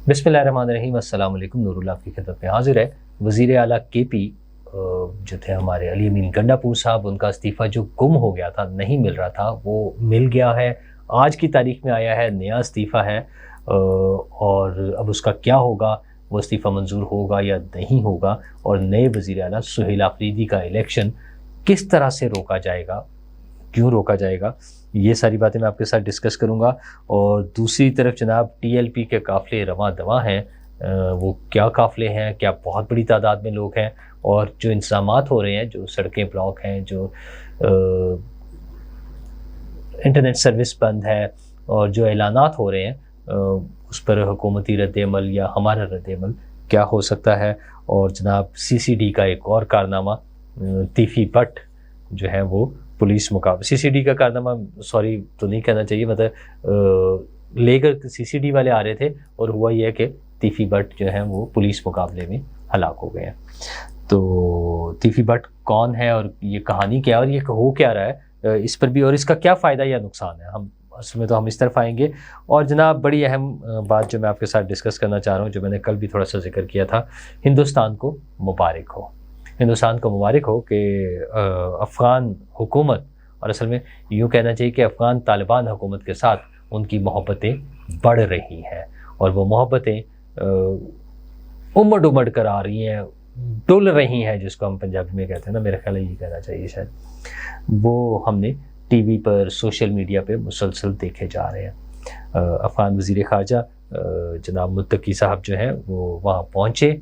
بسم اللہ الرحمن الرحیم، السلام علیکم۔ نور اللہ آپ کی خدمت میں حاضر ہے۔ وزیر اعلیٰ کے پی جو تھے ہمارے علی امین گنڈاپور صاحب، ان کا استعفیٰ جو گم ہو گیا تھا، نہیں مل رہا تھا، وہ مل گیا ہے۔ آج کی تاریخ میں آیا ہے، نیا استعفیٰ ہے، اور اب اس کا کیا ہوگا، وہ استعفیٰ منظور ہوگا یا نہیں ہوگا، اور نئے وزیر اعلیٰ سہیل آفریدی کا الیکشن کس طرح سے روکا جائے گا، کیوں روکا جائے گا، یہ ساری باتیں میں آپ کے ساتھ ڈسکس کروں گا۔ اور دوسری طرف جناب ٹی ایل پی کے قافلے رواں دواں ہیں، وہ کیا قافلے ہیں، کیا بہت بڑی تعداد میں لوگ ہیں، اور جو انتظامات ہو رہے ہیں، جو سڑکیں بلاک ہیں، جو انٹرنیٹ سروس بند ہے، اور جو اعلانات ہو رہے ہیں، اس پر حکومتی رد عمل یا ہمارا رد عمل کیا ہو سکتا ہے۔ اور جناب سی سی ڈی کا ایک اور کارنامہ، تیفی بٹ جو ہے وہ پولیس مقابلے، سی سی ڈی کا کارنامہ سوری تو نہیں کہنا چاہیے، مطلب لے کر سی سی ڈی والے آ رہے تھے، اور ہوا یہ کہ تیفی بٹ جو ہے وہ پولیس مقابلے میں ہلاک ہو گئے ہیں۔ تو تیفی بٹ کون ہے، اور یہ کہانی کیا، اور یہ ہو کیا رہا ہے، اس پر بھی، اور اس کا کیا فائدہ یا نقصان ہے، ہم اصل میں تو ہم اس طرف آئیں گے۔ اور جناب بڑی اہم بات جو میں آپ کے ساتھ ڈسکس کرنا چاہ رہا ہوں، جو میں نے کل بھی تھوڑا سا ذکر کیا تھا، ہندوستان کو مبارک ہو، ہندوستان کو مبارک ہو کہ افغان حکومت، اور اصل میں یوں کہنا چاہیے کہ افغان طالبان حکومت کے ساتھ ان کی محبتیں بڑھ رہی ہیں، اور وہ محبتیں امڑ امڑ کر آ رہی ہیں، ڈل رہی ہیں، جس کو ہم پنجابی میں کہتے ہیں نا، میرا خیال ہے یہ کہنا چاہیے شاید، وہ ہم نے ٹی وی پر، سوشل میڈیا پہ مسلسل دیکھے جا رہے ہیں۔ افغان وزیر خارجہ جناب متقی صاحب جو ہیں وہ وہاں پہنچے،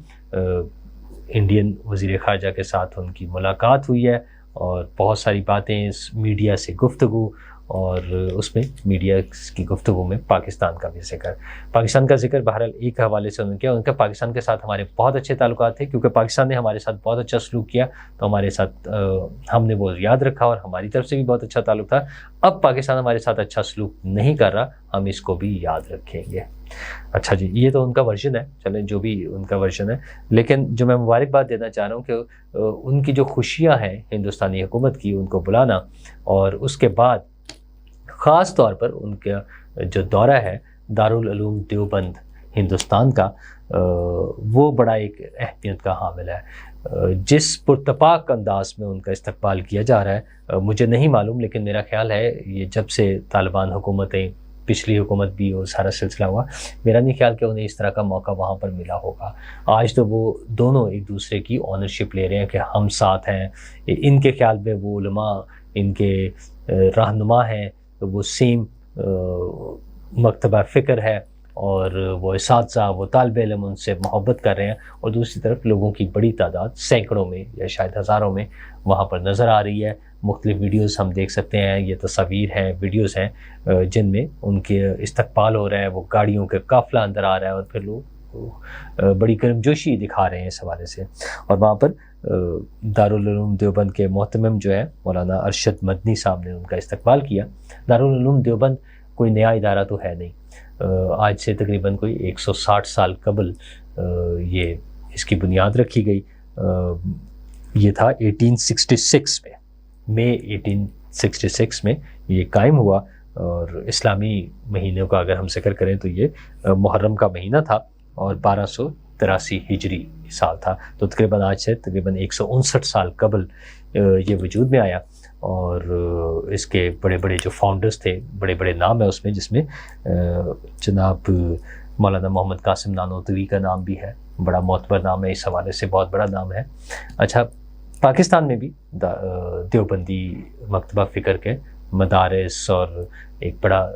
انڈین وزیر خارجہ کے ساتھ ان کی ملاقات ہوئی ہے، اور بہت ساری باتیں، میڈیا سے گفتگو، اور اس میں میڈیا کی گفتگو میں پاکستان کا بھی ذکر، پاکستان کا ذکر بہرحال ایک حوالے سے انہوں نے کیا، ان کا پاکستان کے ساتھ ہمارے بہت اچھے تعلقات تھے، کیونکہ پاکستان نے ہمارے ساتھ بہت اچھا سلوک کیا، تو ہمارے ساتھ ہم نے وہ یاد رکھا، اور ہماری طرف سے بھی بہت اچھا تعلق تھا۔ اب پاکستان ہمارے ساتھ اچھا سلوک نہیں کر رہا، ہم اس کو بھی یاد رکھیں گے۔ اچھا جی، یہ تو ان کا ورژن ہے، چلیں جو بھی ان کا ورژن ہے، لیکن جو میں مبارکباد دینا چاہ رہا ہوں کہ ان کی جو خوشیاں ہیں ہندوستانی حکومت کی، ان کو بلانا، اور اس کے بعد خاص طور پر ان کا جو دورہ ہے دارالعلوم دیوبند ہندوستان کا، وہ بڑا ایک اہمیت کا حامل ہے۔ جس پرتپاک انداز میں ان کا استقبال کیا جا رہا ہے، مجھے نہیں معلوم، لیکن میرا خیال ہے یہ جب سے طالبان حکومتیں، پچھلی حکومت بھی اور سارا سلسلہ ہوا، میرا نہیں خیال کہ انہیں اس طرح کا موقع وہاں پر ملا ہوگا۔ آج تو وہ دونوں ایک دوسرے کی اونرشپ لے رہے ہیں کہ ہم ساتھ ہیں، ان کے خیال میں وہ علماء ان کے رہنما ہیں، وہ سیم مکتبہ فکر ہے، اور وہ اساتذہ، وہ طالب علم ان سے محبت کر رہے ہیں، اور دوسری طرف لوگوں کی بڑی تعداد، سینکڑوں میں یا شاید ہزاروں میں وہاں پر نظر آ رہی ہے۔ مختلف ویڈیوز ہم دیکھ سکتے ہیں، یہ تصاویر ہیں، ویڈیوز ہیں، جن میں ان کے استقبال ہو رہا ہے، وہ گاڑیوں کے قافلہ اندر آ رہا ہے، اور پھر لوگ بڑی گرمجوشی دکھا رہے ہیں اس حوالے سے۔ اور وہاں پر دارالعلوم دیوبند کے محتمم جو ہے مولانا ارشد مدنی صاحب نے ان کا استقبال کیا۔ دارالعلوم دیوبند کوئی نیا ادارہ تو ہے نہیں، آج سے تقریباً کوئی 160 سال قبل یہ اس کی بنیاد رکھی گئی۔ یہ تھا 1866 میں، مئی 1866 میں یہ قائم ہوا، اور اسلامی مہینوں کا اگر ہم ذکر کریں تو یہ محرم کا مہینہ تھا، اور 1283 ہجری سال تھا، تو تقریباً آج سے تقریباً 159 سال قبل یہ وجود میں آیا۔ اور اس کے بڑے بڑے جو فاؤنڈرز تھے، بڑے بڑے نام ہیں اس میں، جس میں جناب مولانا محمد قاسم نانوتوی کا نام بھی ہے، بڑا معتبر نام ہے، اس حوالے سے بہت بڑا نام ہے۔ اچھا، پاکستان میں بھی دیوبندی مکتبہ فکر کے مدارس اور ایک بڑا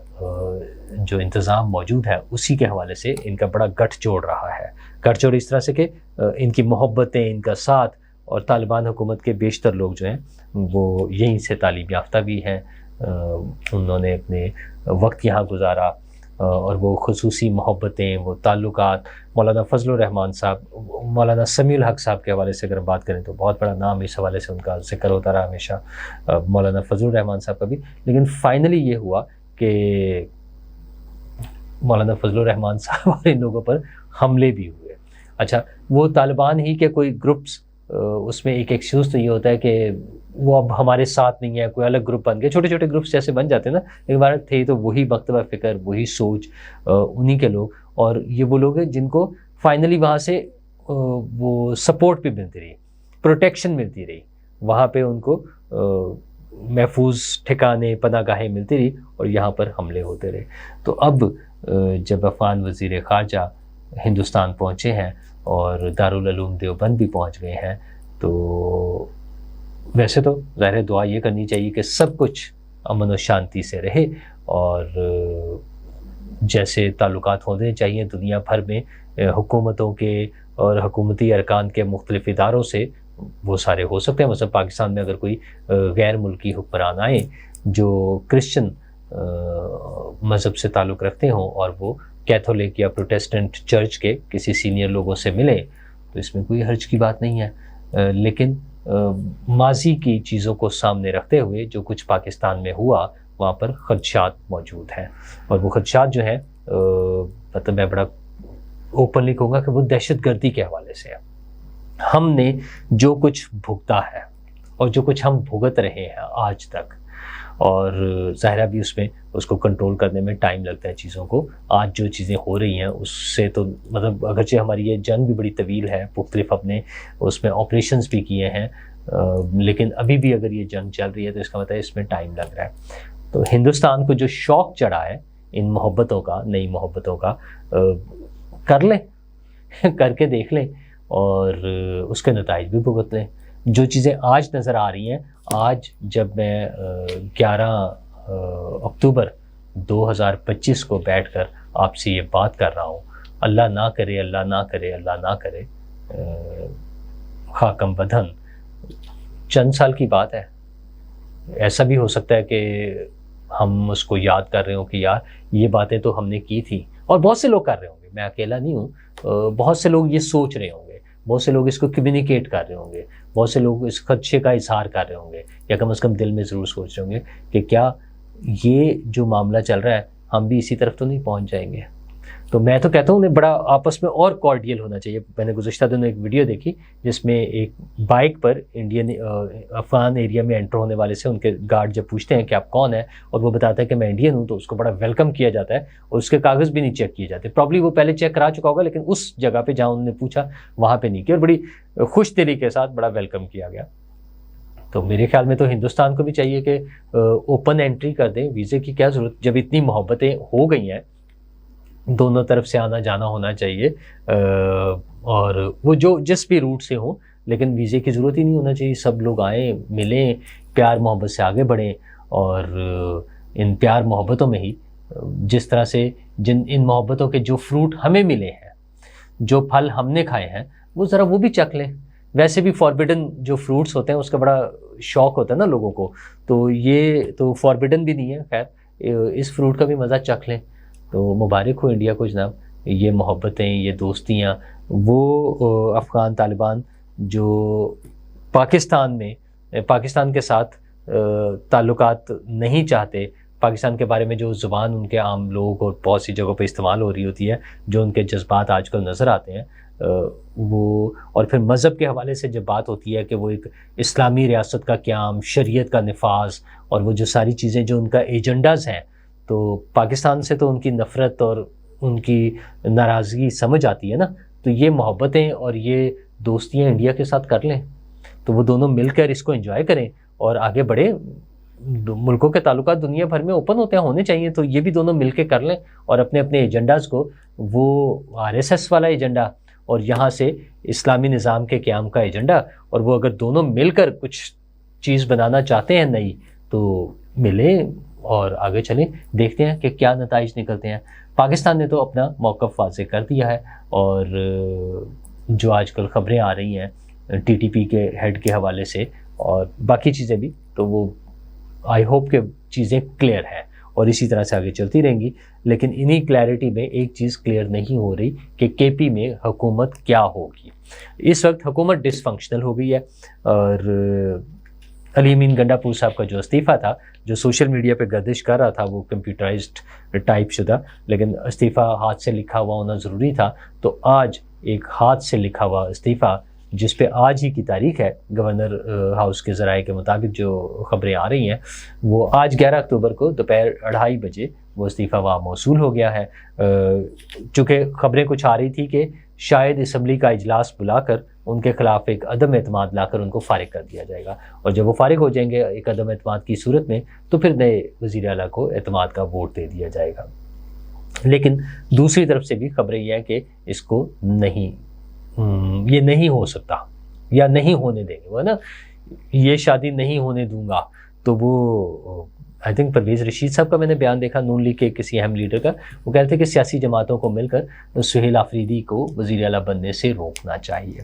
جو انتظام موجود ہے، اسی کے حوالے سے ان کا بڑا گٹھ جوڑ رہا ہے۔ گٹھ جوڑ اس طرح سے کہ ان کی محبتیں، ان کا ساتھ، اور طالبان حکومت کے بیشتر لوگ جو ہیں وہ یہیں سے تعلیم یافتہ بھی ہیں، انہوں نے اپنے وقت یہاں گزارا، اور وہ خصوصی محبتیں، وہ تعلقات، مولانا فضل الرحمان صاحب، مولانا سمیع الحق صاحب کے حوالے سے اگر بات کریں تو بہت بڑا نام، اس حوالے سے ان کا ذکر ہوتا رہا ہمیشہ، مولانا فضل الرحمان صاحب کا بھی۔ لیکن فائنلی یہ ہوا کہ مولانا فضل الرحمان صاحب اور ان لوگوں پر حملے بھی ہوئے۔ اچھا، وہ طالبان ہی کے کوئی گروپس، اس میں ایک ایکسکیوز تو یہ ہوتا ہے کہ وہ اب ہمارے ساتھ نہیں ہے، کوئی الگ گروپ بن گئے، چھوٹے چھوٹے گروپس جیسے بن جاتے ہیں نا، ایک بار تھے تو وہی مکتبہ فکر، وہی سوچ، انہی کے لوگ، اور یہ وہ لوگ ہیں جن کو فائنلی وہاں سے وہ سپورٹ بھی ملتی رہی، پروٹیکشن ملتی رہی، وہاں پہ ان کو محفوظ ٹھکانے پناہ گاہیں ملتی رہی اور یہاں پر حملے ہوتے رہے۔ تو اب جب افغان وزیر خارجہ ہندوستان پہنچے ہیں اور دارالعلوم دیوبند بھی پہنچ گئے ہیں، تو ویسے تو ظاہر دعا یہ کرنی چاہیے کہ سب کچھ امن و شانتی سے رہے، اور جیسے تعلقات ہونے چاہیے دنیا بھر میں حکومتوں کے اور حکومتی ارکان کے مختلف اداروں سے، وہ سارے ہو سکتے ہیں۔ مثلا پاکستان میں اگر کوئی غیر ملکی حکمران آئیں جو کرسچن مذہب سے تعلق رکھتے ہوں اور وہ کیتھولک یا پروٹیسٹنٹ چرچ کے کسی سینئر لوگوں سے ملیں، تو اس میں کوئی حرج کی بات نہیں ہے، لیکن ماضی کی چیزوں کو سامنے رکھتے ہوئے جو کچھ پاکستان میں ہوا وہاں پر خدشات موجود ہیں، اور وہ خدشات جو ہیں مطلب میں بڑا اوپنلی کہوں گا کہ وہ دہشت گردی کے حوالے سے ہے۔ ہم نے جو کچھ بھگتا ہے اور جو کچھ ہم بھگت رہے ہیں آج تک، اور ظاہرہ بھی اس کو کنٹرول کرنے میں ٹائم لگتا ہے چیزوں کو۔ آج جو چیزیں ہو رہی ہیں اس سے تو مطلب اگرچہ ہماری یہ جنگ بھی بڑی طویل ہے، مختلف اپنے اس میں آپریشنز بھی کیے ہیں، لیکن ابھی بھی اگر یہ جنگ چل رہی ہے تو اس کا مطلب ہے اس میں ٹائم لگ رہا ہے۔ تو ہندوستان کو جو شوق چڑھا ہے ان محبتوں کا، نئی محبتوں کا، کر لیں، کر کے دیکھ لیں اور اس کے نتائج بھی بھگت لیں۔ جو چیزیں آج نظر آ رہی ہیں، آج جب میں 11 اکتوبر 2025 کو بیٹھ کر آپ سے یہ بات کر رہا ہوں، اللہ نہ کرے، اللہ نہ کرے، اللہ نہ کرے، خاکم بدھن چند سال کی بات ہے۔ ایسا بھی ہو سکتا ہے کہ ہم اس کو یاد کر رہے ہوں کہ یار یہ باتیں تو ہم نے کی تھی، اور بہت سے لوگ کر رہے ہوں گے، میں اکیلا نہیں ہوں، بہت سے لوگ یہ سوچ رہے ہوں گے، بہت سے لوگ اس کو کمیونیکیٹ کر رہے ہوں گے، بہت سے لوگ اس خدشے کا اظہار کر رہے ہوں گے، یا کم از کم دل میں ضرور سوچ رہے ہوں گے کہ کیا یہ جو معاملہ چل رہا ہے ہم بھی اسی طرف تو نہیں پہنچ جائیں گے۔ تو میں تو کہتا ہوں انہیں بڑا آپس میں اور کارڈیل ہونا چاہیے۔ میں نے گزشتہ دنوں ایک ویڈیو دیکھی جس میں ایک بائک پر انڈین افغان ایریا میں انٹر ہونے والے سے ان کے گارڈ جب پوچھتے ہیں کہ آپ کون ہیں اور وہ بتاتا ہے کہ میں انڈین ہوں، تو اس کو بڑا ویلکم کیا جاتا ہے اور اس کے کاغذ بھی نہیں چیک کیے جاتے۔ پرابلی وہ پہلے چیک کرا چکا ہوگا لیکن اس جگہ پہ جہاں انہوں نے پوچھا وہاں پہ نہیں کیا، اور بڑی خوش دلی کے ساتھ بڑا ویلکم کیا گیا۔ تو میرے خیال میں تو ہندوستان کو بھی چاہیے کہ اوپن انٹری کر دیں، ویزے کی کیا ضرورت جب اتنی محبتیں ہو گئی ہیں، دونوں طرف سے آنا جانا ہونا چاہیے، اور وہ جو جس بھی روٹ سے ہوں، لیکن ویزے کی ضرورت ہی نہیں ہونا چاہیے۔ سب لوگ آئیں، ملیں، پیار محبت سے آگے بڑھیں، اور ان پیار محبتوں میں ہی جس طرح سے ان محبتوں کے جو فروٹ ہمیں ملے ہیں، جو پھل ہم نے کھائے ہیں، وہ ذرا وہ بھی چکھ لیں۔ ویسے بھی فاربیڈن جو فروٹس ہوتے ہیں اس کا بڑا شوق ہوتا ہے نا لوگوں کو، تو یہ تو فاربیڈن بھی نہیں ہے، خیر اس فروٹ کا بھی مزہ چکھ لیں۔ تو مبارک ہو انڈیا کو جناب، یہ محبتیں، یہ دوستیاں، وہ افغان طالبان جو پاکستان کے ساتھ تعلقات نہیں چاہتے، پاکستان کے بارے میں جو زبان ان کے عام لوگ اور بہت سی جگہوں پہ استعمال ہو رہی ہوتی ہے، جو ان کے جذبات آج کل نظر آتے ہیں، وہ اور پھر مذہب کے حوالے سے جب بات ہوتی ہے کہ وہ ایک اسلامی ریاست کا قیام، شریعت کا نفاذ، اور وہ جو ساری چیزیں جو ان کا ایجنڈاز ہیں، تو پاکستان سے تو ان کی نفرت اور ان کی ناراضگی سمجھ آتی ہے نا۔ تو یہ محبتیں اور یہ دوستیاں انڈیا کے ساتھ کر لیں، تو وہ دونوں مل کر اس کو انجوائے کریں اور آگے بڑھیں۔ ملکوں کے تعلقات دنیا بھر میں اوپن ہونے چاہیے، تو یہ بھی دونوں مل کے کر لیں، اور اپنے اپنے ایجنڈاز کو، وہ RSS والا ایجنڈا اور یہاں سے اسلامی نظام کے قیام کا ایجنڈا، اور وہ اگر دونوں مل کر کچھ چیز بنانا چاہتے ہیں نئی، تو ملیں اور آگے چلیں، دیکھتے ہیں کہ کیا نتائج نکلتے ہیں۔ پاکستان نے تو اپنا موقف واضح کر دیا ہے، اور جو آج کل خبریں آ رہی ہیں TTP کے ہیڈ کے حوالے سے اور باقی چیزیں بھی، تو وہ آئی ہوپ کہ چیزیں کلیئر ہیں اور اسی طرح سے آگے چلتی رہیں گی۔ لیکن انہی کلیئرٹی میں ایک چیز کلیئر نہیں ہو رہی کہ KP میں حکومت کیا ہوگی۔ اس وقت حکومت ڈس فنکشنل ہو گئی ہے، اور علی امین گنڈا پور صاحب کا جو استعفیٰ تھا، جو سوشل میڈیا پہ گردش کر رہا تھا، وہ کمپیوٹرائزڈ ٹائپ شدہ، لیکن استعفیٰ ہاتھ سے لکھا ہوا ہونا ضروری تھا، تو آج ایک ہاتھ سے لکھا ہوا استعفیٰ، جس پہ آج ہی کی تاریخ ہے، گورنر ہاؤس کے ذرائع کے مطابق جو خبریں آ رہی ہیں، وہ آج 11 اکتوبر کو دوپہر 2:30 بجے وہ استعفیٰ وہاں موصول ہو گیا ہے. چونکہ خبریں کچھ آ رہی تھی کہ شاید اسمبلی کا اجلاس بلا کر ان کے خلاف ایک عدم اعتماد لا کر ان کو فارغ کر دیا جائے گا، اور جب وہ فارغ ہو جائیں گے ایک عدم اعتماد کی صورت میں تو پھر نئے وزیر اعلیٰ کو اعتماد کا ووٹ دے دیا جائے گا. لیکن دوسری طرف سے بھی خبریں یہ ہیں کہ اس کو یہ نہیں ہو سکتا یا نہیں ہونے دیں گے، وہ نا یہ شادی نہیں ہونے دوں گا. تو وہ آئی تھنک پرویز رشید صاحب کا میں نے بیان دیکھا، نون لیگ کے کسی اہم لیڈر کا، وہ کہتے ہیں کہ سیاسی جماعتوں کو مل کر سہیل آفریدی کو وزیر اعلیٰ بننے سے روکنا چاہیے.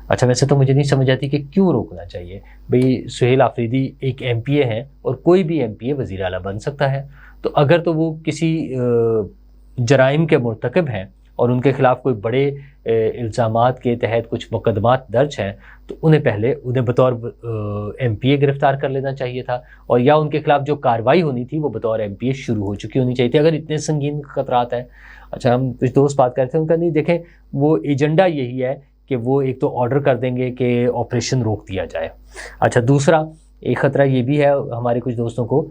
اچھا ویسے تو مجھے نہیں سمجھ آتی کہ کیوں روکنا چاہیے. بھئی سہیل آفریدی ایک ایم پی اے ہیں اور کوئی بھی ایم پی اے وزیر اعلیٰ بن سکتا ہے. تو اگر تو وہ کسی جرائم کے مرتکب ہیں اور ان کے خلاف کوئی بڑے الزامات کے تحت کچھ مقدمات درج ہیں تو انہیں بطور ایم پی اے گرفتار کر لینا چاہیے تھا، اور یا ان کے خلاف جو کارروائی ہونی تھی وہ بطور ایم پی اے شروع ہو چکی ہونی چاہیے تھی اگر اتنے سنگین خطرات ہیں. اچھا ہم کچھ دوست بات کرتے ہیں ان کا، نہیں دیکھیں وہ ایجنڈا یہی ہے کہ وہ ایک تو آرڈر کر دیں گے کہ آپریشن روک دیا جائے. اچھا دوسرا ایک خطرہ یہ بھی ہے ہمارے کچھ دوستوں کو،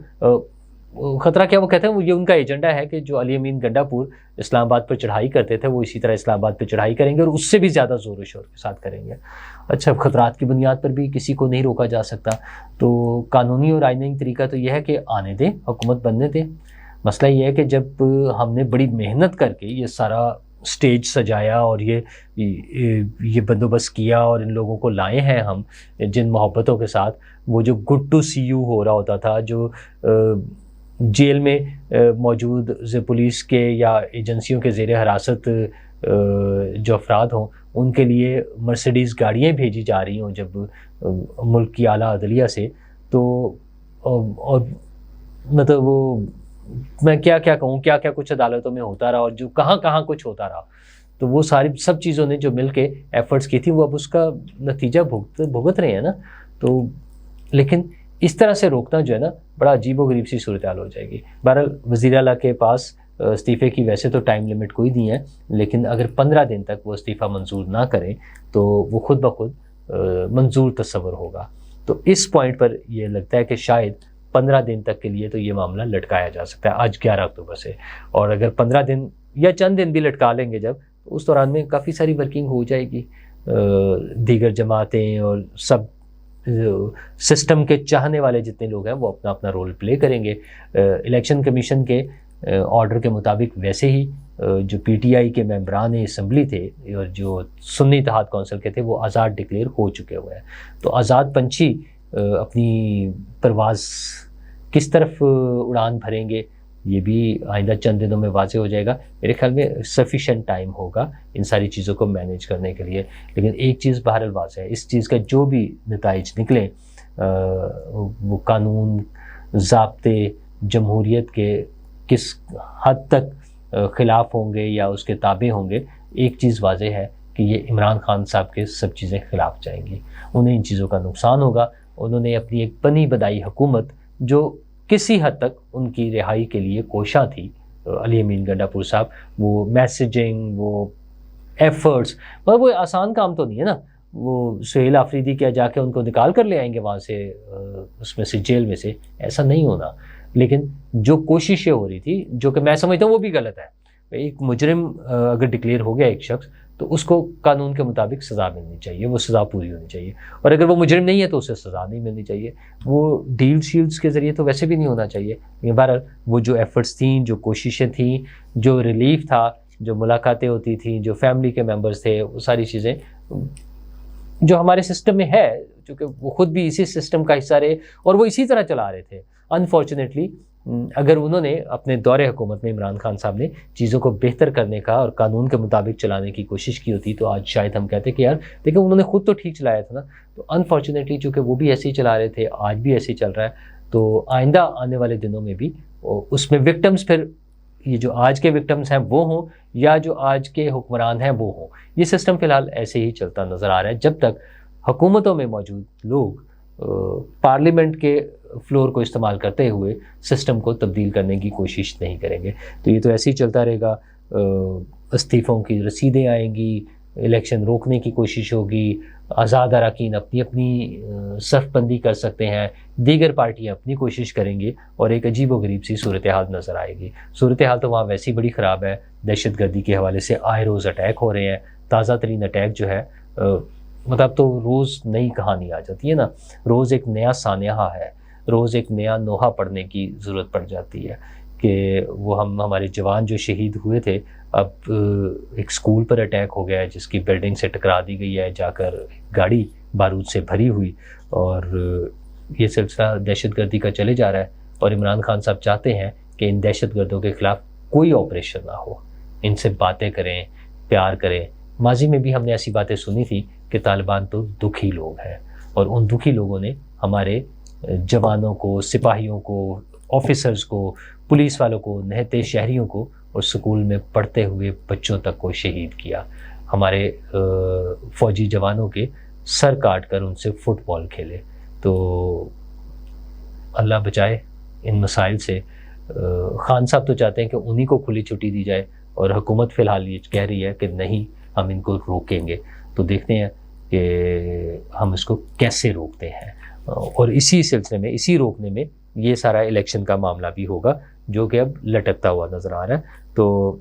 خطرہ کیا وہ کہتے ہیں، وہ یہ ان کا ایجنڈا ہے کہ جو علی امین گنڈا پور اسلام آباد پر چڑھائی کرتے تھے وہ اسی طرح اسلام آباد پہ چڑھائی کریں گے اور اس سے بھی زیادہ زور و شور کے ساتھ کریں گے. اچھا خطرات کی بنیاد پر بھی کسی کو نہیں روکا جا سکتا، تو قانونی اور آئینی طریقہ تو یہ ہے کہ آنے دیں، حکومت بننے دیں. مسئلہ یہ ہے کہ جب ہم نے بڑی محنت کر کے یہ سارا سٹیج سجایا اور یہ بندوبست کیا اور ان لوگوں کو لائے ہیں ہم جن محبتوں کے ساتھ، وہ جو گڈ ٹو سی یو ہو رہا ہوتا تھا، جو جیل میں موجود پولیس کے یا ایجنسیوں کے زیر حراست جو افراد ہوں ان کے لیے مرسیڈیز گاڑیاں بھیجی جا رہی ہوں جب ملک کی اعلیٰ عدلیہ سے، تو اور مطلب وہ میں کیا کہوں، کیا کچھ عدالتوں میں ہوتا رہا اور جو کہاں کچھ ہوتا رہا، تو وہ سب چیزوں نے جو مل کے ایفرٹس کی تھی وہ اب اس کا نتیجہ بھگت رہے ہیں نا. تو لیکن اس طرح سے روکنا جو ہے نا بڑا عجیب و غریب سی صورتحال ہو جائے گی. بہرحال وزیر اعلیٰ کے پاس استعفے کی ویسے تو ٹائم لمٹ کوئی نہیں ہے، لیکن اگر 15 دن تک وہ استعفیٰ منظور نہ کریں تو وہ خود بخود منظور تصور ہوگا. تو اس پوائنٹ پر یہ لگتا ہے کہ شاید 15 دن تک کے لیے تو یہ معاملہ لٹکایا جا سکتا ہے آج 11 اکتوبر سے، اور اگر 15 دن یا چند دن بھی لٹکا لیں گے جب، تو اس دوران میں کافی ساری ورکنگ ہو جائے گی. دیگر جماعتیں اور سب سسٹم کے چاہنے والے جتنے لوگ ہیں وہ اپنا اپنا رول پلے کریں گے. الیکشن کمیشن کے آرڈر کے مطابق ویسے ہی جو پی ٹی آئی کے ممبران اسمبلی تھے اور جو سنی اتحاد کونسل کے تھے وہ آزاد ڈکلیئر ہو چکے ہوئے ہیں. تو آزاد پنچھی اپنی پرواز کس طرف اڑان بھریں گے یہ بھی آئندہ چند دنوں میں واضح ہو جائے گا. میرے خیال میں سفیشینٹ ٹائم ہوگا ان ساری چیزوں کو مینیج کرنے کے لیے. لیکن ایک چیز بہرحال واضح ہے، اس چیز کا جو بھی نتائج نکلیں وہ قانون ضابطے جمہوریت کے کس حد تک خلاف ہوں گے یا اس کے تابع ہوں گے. ایک چیز واضح ہے کہ یہ عمران خان صاحب کے سب چیزیں خلاف جائیں گی، انہیں ان چیزوں کا نقصان ہوگا. انہوں نے اپنی ایک بنی بدائی حکومت جو کسی حد تک ان کی رہائی کے لیے کوشاں تھی، علی امین گنڈا پور صاحب، وہ میسیجنگ، وہ ایفرٹس، مگر وہ آسان کام تو نہیں ہے نا. وہ سہیل آفریدی کیا جا کے ان کو نکال کر لے آئیں گے وہاں سے، اس میں سے جیل میں سے، ایسا نہیں ہونا. لیکن جو کوششیں ہو رہی تھی جو کہ میں سمجھتا ہوں وہ بھی غلط ہے. ایک مجرم اگر ڈکلیئر ہو گیا ایک شخص تو اس کو قانون کے مطابق سزا ملنی چاہیے، وہ سزا پوری ہونی چاہیے، اور اگر وہ مجرم نہیں ہے تو اسے سزا نہیں ملنی چاہیے. وہ ڈیل شیلڈز کے ذریعے تو ویسے بھی نہیں ہونا چاہیے. لیکن بہرحال وہ جو ایفرٹس تھیں، جو کوششیں تھیں، جو ریلیف تھا، جو ملاقاتیں ہوتی تھیں، جو فیملی کے ممبرز تھے، وہ ساری چیزیں جو ہمارے سسٹم میں ہے، چونکہ وہ خود بھی اسی سسٹم کا حصہ رہے اور وہ اسی طرح چلا رہے تھے. انفارچونیٹلی اگر انہوں نے اپنے دور حکومت میں عمران خان صاحب نے چیزوں کو بہتر کرنے کا اور قانون کے مطابق چلانے کی کوشش کی ہوتی تو آج شاید ہم کہتے کہ یار دیکھیں انہوں نے خود تو ٹھیک چلایا تھا نا. تو انفارچونیٹلی چونکہ وہ بھی ایسے ہی چلا رہے تھے، آج بھی ایسے ہی چل رہا ہے، تو آئندہ آنے والے دنوں میں بھی اس میں وکٹمز پھر یہ جو آج کے وکٹمز ہیں وہ ہوں یا جو آج کے حکمران ہیں وہ ہوں. یہ سسٹم فی الحال ایسے ہی چلتا نظر آ رہا ہے جب تک حکومتوں میں موجود لوگ پارلیمنٹ کے فلور کو استعمال کرتے ہوئے سسٹم کو تبدیل کرنے کی کوشش نہیں کریں گے. تو یہ تو ایسے ہی چلتا رہے گا. استعفوں کی رسیدیں آئیں گی، الیکشن روکنے کی کوشش ہوگی، آزاد اراکین اپنی اپنی صف بندی کر سکتے ہیں، دیگر پارٹیاں اپنی کوشش کریں گی اور ایک عجیب و غریب سی صورتحال نظر آئے گی. صورتحال تو وہاں ویسی بڑی خراب ہے، دہشت گردی کے حوالے سے آئے روز اٹیک ہو رہے ہیں. تازہ ترین اٹیک جو ہے مطلب تو روز نئی کہانی آ جاتی ہے نا، روز ایک نیا سانحہ ہے، روز ایک نیا نوحہ پڑھنے کی ضرورت پڑ جاتی ہے کہ وہ ہمارے جوان جو شہید ہوئے تھے، اب ایک سکول پر اٹیک ہو گیا ہے جس کی بلڈنگ سے ٹکرا دی گئی ہے جا کر گاڑی بارود سے بھری ہوئی، اور یہ سلسلہ دہشت گردی کا چلے جا رہا ہے. اور عمران خان صاحب چاہتے ہیں کہ ان دہشت گردوں کے خلاف کوئی آپریشن نہ ہو، ان سے باتیں کریں، پیار کریں. ماضی میں بھی ہم نے ایسی باتیں سنی تھی کہ طالبان تو دکھی لوگ ہیں، اور ان دکھی لوگوں نے ہمارے جوانوں کو، سپاہیوں کو، آفیسرز کو، پولیس والوں کو، نہتے شہریوں کو اور سکول میں پڑھتے ہوئے بچوں تک کو شہید کیا. ہمارے فوجی جوانوں کے سر کاٹ کر ان سے فٹ بال کھیلے. تو اللہ بچائے ان مسائل سے. خان صاحب تو چاہتے ہیں کہ انہی کو کھلی چھٹی دی جائے، اور حکومت فی الحال یہ کہہ رہی ہے کہ نہیں، ہم ان کو روکیں گے. تو دیکھتے ہیں کہ ہم اس کو کیسے روکتے ہیں. اور اسی سلسلے میں، اسی روکنے میں یہ سارا الیکشن کا معاملہ بھی ہوگا جو کہ اب لٹکتا ہوا نظر آ رہا ہے. تو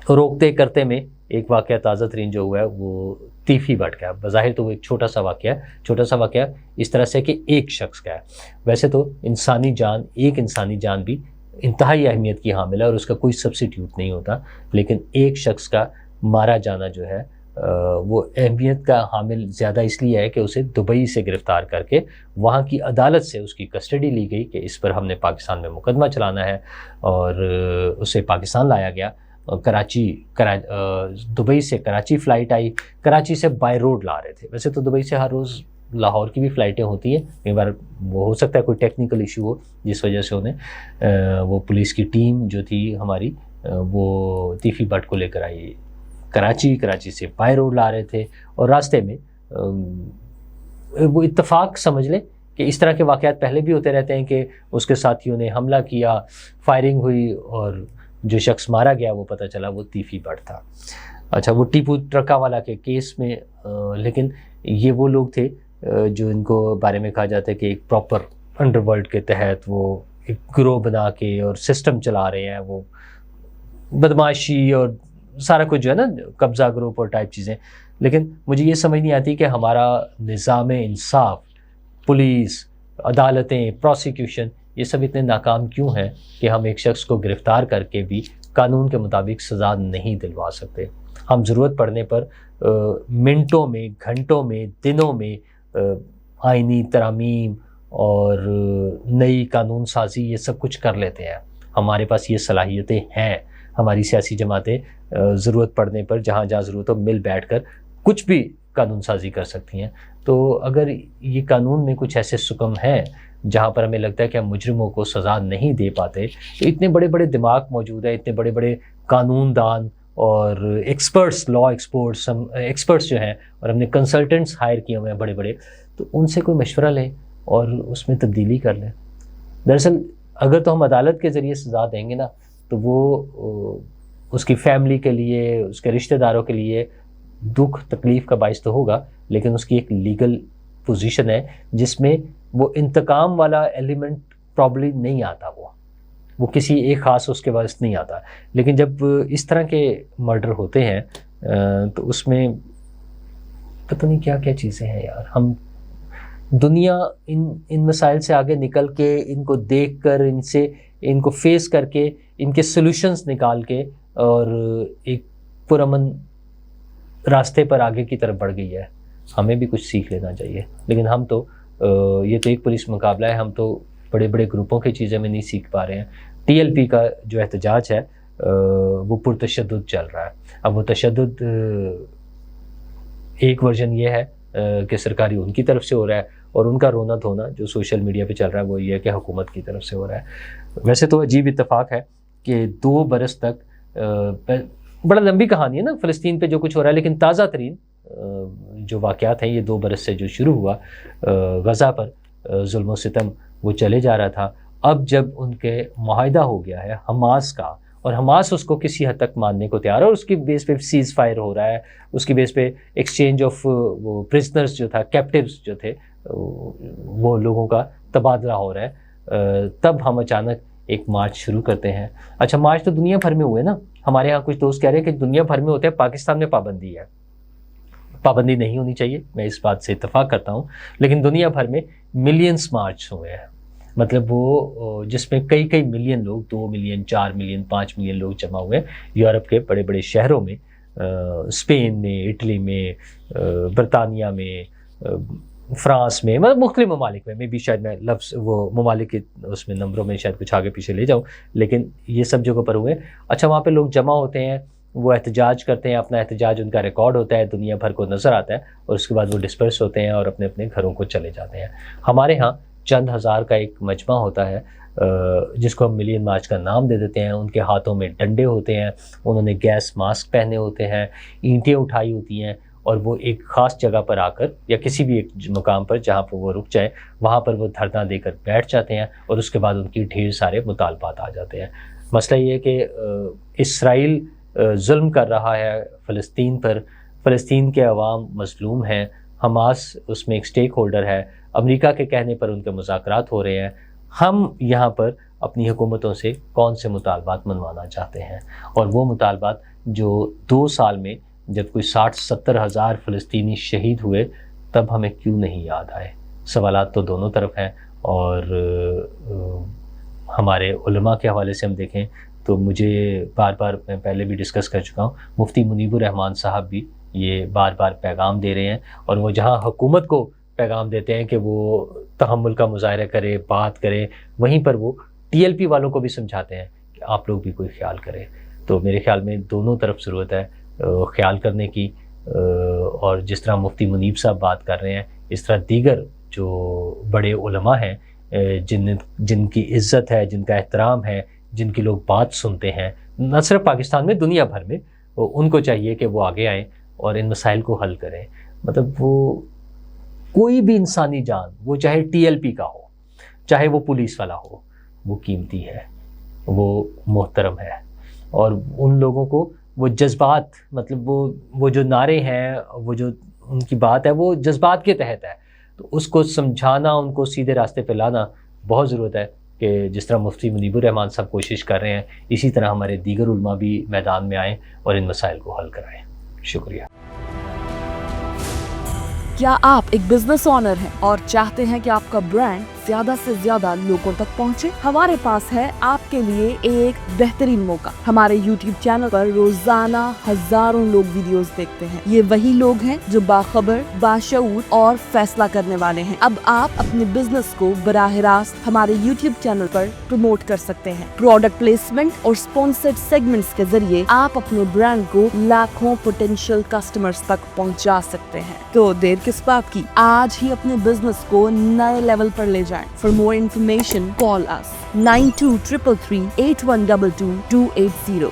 روکتے کرتے میں ایک واقعہ تازہ ترین جو ہوا ہے وہ تیفی بٹ کا ہے. بظاہر تو وہ ایک چھوٹا سا واقعہ اس طرح سے کہ ایک شخص کا ہے. ویسے تو انسانی جان، ایک انسانی جان بھی انتہائی اہمیت کی حامل ہے اور اس کا کوئی سبسٹیوٹ نہیں ہوتا، لیکن ایک شخص کا مارا جانا جو ہے وہ اہمیت کا حامل زیادہ اس لیے ہے کہ اسے دبئی سے گرفتار کر کے وہاں کی عدالت سے اس کی کسٹڈی لی گئی کہ اس پر ہم نے پاکستان میں مقدمہ چلانا ہے، اور اسے پاکستان لایا گیا. دبئی سے کراچی فلائٹ آئی، کراچی سے بائی روڈ لا رہے تھے. ویسے تو دبئی سے ہر روز لاہور کی بھی فلائٹیں ہوتی ہیں، کئی بار وہ ہو سکتا ہے کوئی ٹیکنیکل ایشو ہو جس وجہ سے انہیں وہ پولیس کی ٹیم جو تھی ہماری وہ تیفی بٹ کو لے کر آئی کراچی سے بائی روڈ لا رہے تھے. اور راستے میں وہ اتفاق سمجھ لیں کہ اس طرح کے واقعات پہلے بھی ہوتے رہتے ہیں کہ اس کے ساتھیوں نے حملہ کیا، فائرنگ ہوئی، اور جو شخص مارا گیا وہ پتہ چلا وہ تیفی بٹ تھا. اچھا، وہ ٹیپو ٹرکا والا کے کیس میں لیکن یہ وہ لوگ تھے جو ان کو بارے میں کہا جاتا ہے کہ ایک پراپر انڈر ورلڈ کے تحت وہ ایک گروہ بنا کے اور سسٹم چلا رہے ہیں، وہ بدماشی اور سارا کچھ جو ہے نا، قبضہ گروپ اور ٹائپ چیزیں. لیکن مجھے یہ سمجھ نہیں آتی کہ ہمارا نظام انصاف، پولیس، عدالتیں، پروسیکیوشن، یہ سب اتنے ناکام کیوں ہیں کہ ہم ایک شخص کو گرفتار کر کے بھی قانون کے مطابق سزا نہیں دلوا سکتے. ہم ضرورت پڑنے پر منٹوں میں، گھنٹوں میں، دنوں میں آئینی ترامیم اور نئی قانون سازی یہ سب کچھ کر لیتے ہیں. ہمارے پاس یہ صلاحیتیں ہیں. ہماری سیاسی جماعتیں ضرورت پڑنے پر جہاں ضرورت ہو مل بیٹھ کر کچھ بھی قانون سازی کر سکتی ہیں. تو اگر یہ قانون میں کچھ ایسے سکم ہیں جہاں پر ہمیں لگتا ہے کہ ہم مجرموں کو سزا نہیں دے پاتے، تو اتنے بڑے بڑے دماغ موجود ہیں، اتنے بڑے بڑے قانون دان اور ایکسپرٹس، لا ایکسپرٹس جو ہیں، اور ہم نے کنسلٹنٹس ہائر کیے ہوئے ہیں بڑے بڑے، تو ان سے کوئی مشورہ لیں اور اس میں تبدیلی کر لیں. دراصل اگر تو ہم عدالت کے ذریعے سزا دیں گے نا، تو وہ اس کی فیملی کے لیے، اس کے رشتہ داروں کے لیے دکھ تکلیف کا باعث تو ہوگا، لیکن اس کی ایک لیگل پوزیشن ہے جس میں وہ انتقام والا ایلیمنٹ پرابلی نہیں آتا، وہ کسی ایک خاص اس کے باعث نہیں آتا. لیکن جب اس طرح کے مرڈر ہوتے ہیں تو اس میں پتہ نہیں کیا کیا چیزیں ہیں یار. ہم دنیا ان مسائل سے آگے نکل کے، ان کو دیکھ کر، ان کو فیس کر کے، ان کے سلوشنز نکال کے اور ایک پرامن راستے پر آگے کی طرف بڑھ گئی ہے. ہمیں بھی کچھ سیکھ لینا چاہیے. لیکن ہم تو یہ تو ایک پولیس مقابلہ ہے، ہم تو بڑے بڑے گروپوں کی چیزیں میں نہیں سیکھ پا رہے ہیں. ٹی ایل پی کا جو احتجاج ہے وہ پرتشدد چل رہا ہے. اب وہ تشدد ایک ورژن یہ ہے کہ سرکاری ان کی طرف سے ہو رہا ہے، اور ان کا رونا دھونا جو سوشل میڈیا پہ چل رہا ہے وہ یہ ہے کہ حکومت کی طرف سے ہو رہا ہے. ویسے تو عجیب اتفاق ہے کہ 2 برس تک، بڑا لمبی کہانی ہے نا فلسطین پہ جو کچھ ہو رہا ہے، لیکن تازہ ترین جو واقعات ہیں یہ 2 برس سے جو شروع ہوا غزہ پر ظلم و ستم وہ چلے جا رہا تھا. اب جب ان کے معاہدہ ہو گیا ہے حماس کا اور حماس اس کو کسی حد تک ماننے کو تیار ہے، اور اس کی بیس پہ سیز فائر ہو رہا ہے، اس کی بیس پہ ایکسچینج آف وہ پرزنرز جو تھا، کیپٹیوز جو تھے، وہ لوگوں کا تبادلہ ہو رہا ہے، تب ہم اچانک ایک مارچ شروع کرتے ہیں. اچھا مارچ تو دنیا بھر میں ہوئے نا، ہمارے ہاں کچھ دوست کہہ رہے ہیں کہ دنیا بھر میں ہوتے ہیں، پاکستان میں پابندی ہے. پابندی نہیں ہونی چاہیے، میں اس بات سے اتفاق کرتا ہوں، لیکن دنیا بھر میں ملینز مارچ ہوئے ہیں، مطلب وہ جس میں کئی ملین لوگ، 2 ملین 4 ملین 5 ملین لوگ جمع ہوئے یورپ کے بڑے بڑے شہروں میں، اسپین میں، اٹلی میں، برطانیہ میں، فرانس میں، مطلب مختلف ممالک میں بھی، شاید میں لفظ وہ ممالک کے اس میں نمبروں میں شاید کچھ آگے پیچھے لے جاؤں، لیکن یہ سب جگہوں پر ہوئے. اچھا وہاں پہ لوگ جمع ہوتے ہیں، وہ احتجاج کرتے ہیں، اپنا احتجاج ان کا ریکارڈ ہوتا ہے، دنیا بھر کو نظر آتا ہے، اور اس کے بعد وہ ڈسپرس ہوتے ہیں اور اپنے اپنے گھروں کو چلے جاتے ہیں. ہمارے ہاں چند ہزار کا ایک مجمع ہوتا ہے جس کو ہم ملین مارچ کا نام دے دیتے ہیں. ان کے ہاتھوں میں ڈنڈے ہوتے ہیں، انہوں نے گیس ماسک پہنے ہوتے ہیں، اینٹیں اٹھائی ہوتی ہیں، اور وہ ایک خاص جگہ پر آ کر یا کسی بھی ایک مقام پر جہاں پر وہ رک جائیں وہاں پر وہ دھرنا دے کر بیٹھ جاتے ہیں، اور اس کے بعد ان کی ڈھیر سارے مطالبات آ جاتے ہیں. مسئلہ یہ ہے کہ اسرائیل ظلم کر رہا ہے فلسطین پر، فلسطین کے عوام مظلوم ہیں، حماس اس میں ایک سٹیک ہولڈر ہے، امریکہ کے کہنے پر ان کے مذاکرات ہو رہے ہیں. ہم یہاں پر اپنی حکومتوں سے کون سے مطالبات منوانا چاہتے ہیں، اور وہ مطالبات جو 2 سال میں جب کوئی 60-70 ہزار فلسطینی شہید ہوئے تب ہمیں کیوں نہیں یاد آئے. سوالات تو دونوں طرف ہیں، اور ہمارے علماء کے حوالے سے ہم دیکھیں تو مجھے بار بار، میں پہلے بھی ڈسکس کر چکا ہوں، مفتی منیب الرحمان صاحب بھی یہ بار بار پیغام دے رہے ہیں، اور وہ جہاں حکومت کو پیغام دیتے ہیں کہ وہ تحمل کا مظاہرہ کرے، بات کرے، وہیں پر وہ TLP والوں کو بھی سمجھاتے ہیں کہ آپ لوگ بھی کوئی خیال کریں. تو میرے خیال میں دونوں طرف ضرورت ہے خیال کرنے کی، اور جس طرح مفتی منیب صاحب بات کر رہے ہیں، اس طرح دیگر جو بڑے علماء ہیں جن کی عزت ہے، جن کا احترام ہے، جن کی لوگ بات سنتے ہیں، نہ صرف پاکستان میں، دنیا بھر میں، ان کو چاہیے کہ وہ آگے آئیں اور ان مسائل کو حل کریں. مطلب وہ کوئی بھی انسانی جان، وہ چاہے TLP کا ہو، چاہے وہ پولیس والا ہو، وہ قیمتی ہے، وہ محترم ہے. اور ان لوگوں کو وہ جذبات، مطلب وہ جو نعرے ہیں، وہ جو ان کی بات ہے، وہ جذبات کے تحت ہے، تو اس کو سمجھانا، ان کو سیدھے راستے پہ لانا بہت ضرورت ہے. کہ جس طرح مفتی منیب الرحمان صاحب کوشش کر رہے ہیں، اسی طرح ہمارے دیگر علماء بھی میدان میں آئیں اور ان مسائل کو حل کرائیں. شکریہ. کیا آپ ایک بزنس اونر ہیں اور چاہتے ہیں کہ آپ کا برانڈ زیادہ سے زیادہ لوگوں تک پہنچے؟ ہمارے پاس ہے آپ کے لیے ایک بہترین موقع. ہمارے YouTube چینل پر روزانہ ہزاروں لوگ ویڈیوز دیکھتے ہیں. یہ وہی لوگ ہیں جو باخبر، باشعور اور فیصلہ کرنے والے ہیں. اب آپ اپنے بزنس کو براہ راست ہمارے YouTube چینل پر پروموٹ کر سکتے ہیں. پروڈکٹ پلیسمنٹ اور اسپانسرڈ سیگمنٹس کے ذریعے آپ اپنے برانڈ کو لاکھوں پوٹینشیل کسٹمرز تک پہنچا سکتے ہیں. تو دیر کس بات کی، آج ہی اپنے بزنس کو نئے لیول پر لے جائیں. For more information, call us 9233 8122 280.